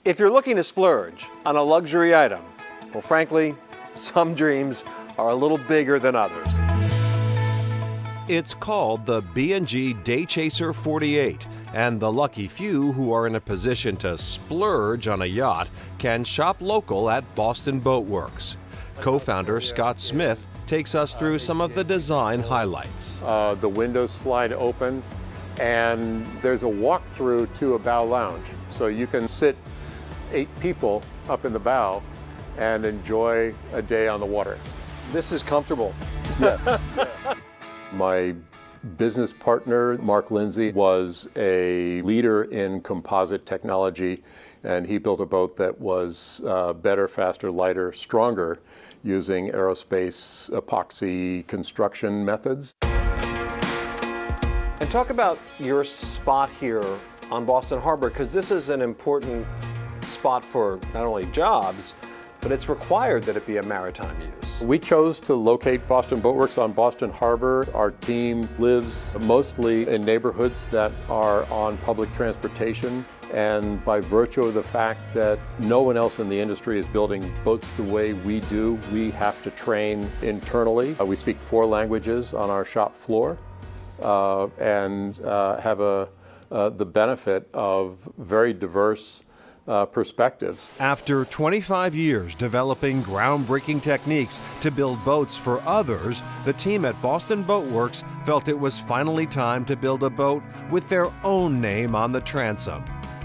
If you're looking to splurge on a luxury item, well, frankly, some dreams are a little bigger than others. It's called the B&G Daychaser 48, and the lucky few who are in a position to splurge on a yacht can shop local at Boston Boat Works. Co-founder Scott Smith takes us through some of the design highlights. The windows slide open, and there's a walk-through to a bow lounge. So you can sit 8 people up in the bow and enjoy a day on the water. This is comfortable. Yes. My business partner, Mark Lindsay, was a leader in composite technology, and he built a boat that was better, faster, lighter, stronger, using aerospace epoxy construction methods. And talk about your spot here on Boston Harbor, because this is an important spot for not only jobs, but it's required that it be a maritime use. We chose to locate Boston Boat Works on Boston Harbor. Our team lives mostly in neighborhoods that are on public transportation, and by virtue of the fact that no one else in the industry is building boats the way we do, we have to train internally. We speak 4 languages on our shop floor and have the benefit of very diverse perspectives. After 25 years developing groundbreaking techniques to build boats for others, the team at Boston Boat Works felt it was finally time to build a boat with their own name on the transom.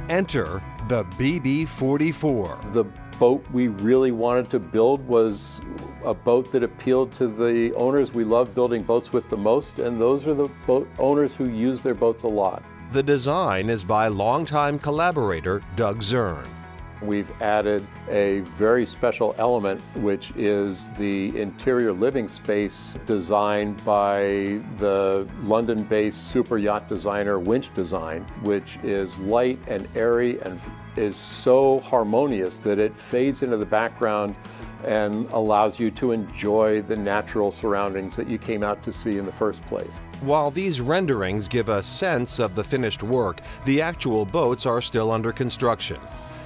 Enter the BB-44. The boat we really wanted to build was a boat that appealed to the owners we love building boats with the most, and those are the boat owners who use their boats a lot. The design is by longtime collaborator Doug Zern. We've added a very special element, which is the interior living space designed by the London-based super yacht designer Winch Design, which is light and airy and is so harmonious that it fades into the background and allows you to enjoy the natural surroundings that you came out to see in the first place. While these renderings give a sense of the finished work, the actual boats are still under construction.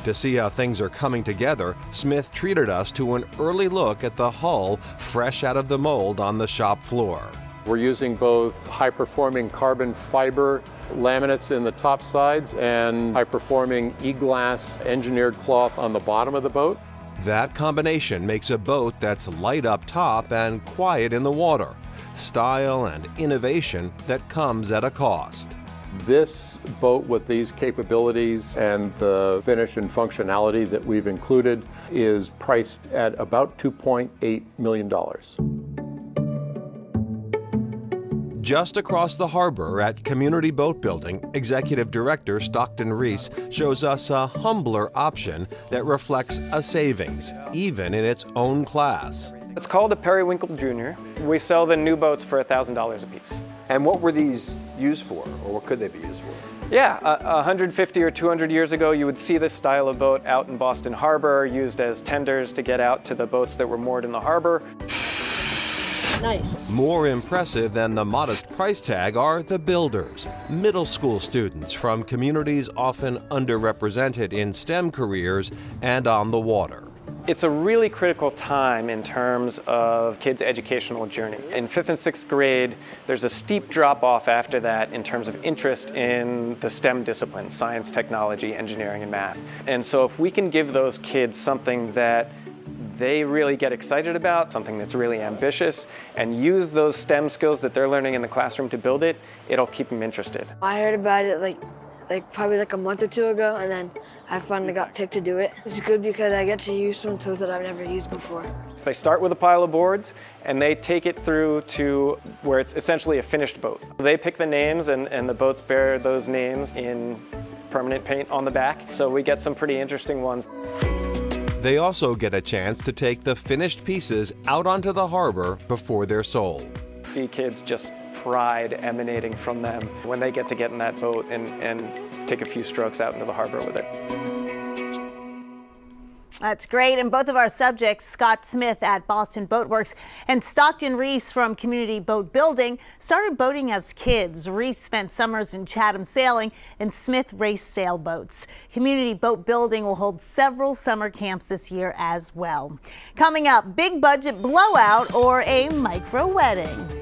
To see how things are coming together, Smith treated us to an early look at the hull fresh out of the mold on the shop floor. We're using both high-performing carbon fiber laminates in the top sides and high-performing e-glass engineered cloth on the bottom of the boat. That combination makes a boat that's light up top and quiet in the water. Style and innovation that comes at a cost. This boat with these capabilities and the finish and functionality that we've included is priced at about $2.8 million. Just across the harbor at Community Boat Building, Executive Director Stockton Reese shows us a humbler option that reflects a savings, even in its own class. It's called a Periwinkle Junior. We sell the new boats for $1,000 a piece. And what were these used for, or what could they be used for? Yeah, 150 or 200 years ago, you would see this style of boat out in Boston Harbor, used as tenders to get out to the boats that were moored in the harbor. Nice. More impressive than the modest price tag are the builders, middle school students from communities often underrepresented in STEM careers and on the water. It's a really critical time in terms of kids' educational journey. In 5th and 6th grade, there's a steep drop-off after that in terms of interest in the STEM disciplines, science, technology, engineering, and math. And so if we can give those kids something that they really get excited about, something that's really ambitious, and use those STEM skills that they're learning in the classroom to build it, it'll keep them interested. I heard about it probably a month or 2 ago, and then I finally got picked to do it. It's good because I get to use some tools that I've never used before. So they start with a pile of boards, and they take it through to where it's essentially a finished boat. They pick the names, and the boats bear those names in permanent paint on the back, so we get some pretty interesting ones. They also get a chance to take the finished pieces out onto the harbor before they're sold. See kids just pride emanating from them when they get in that boat and take a few strokes out into the harbor with it. That's great. And both of our subjects, Scott Smith at Boston Boat Works and Stockton Reese from Community Boat Building, started boating as kids. Reese spent summers in Chatham sailing and Smith raced sailboats. Community Boat Building will hold several summer camps this year as well. Coming up, big budget blowout or a micro wedding.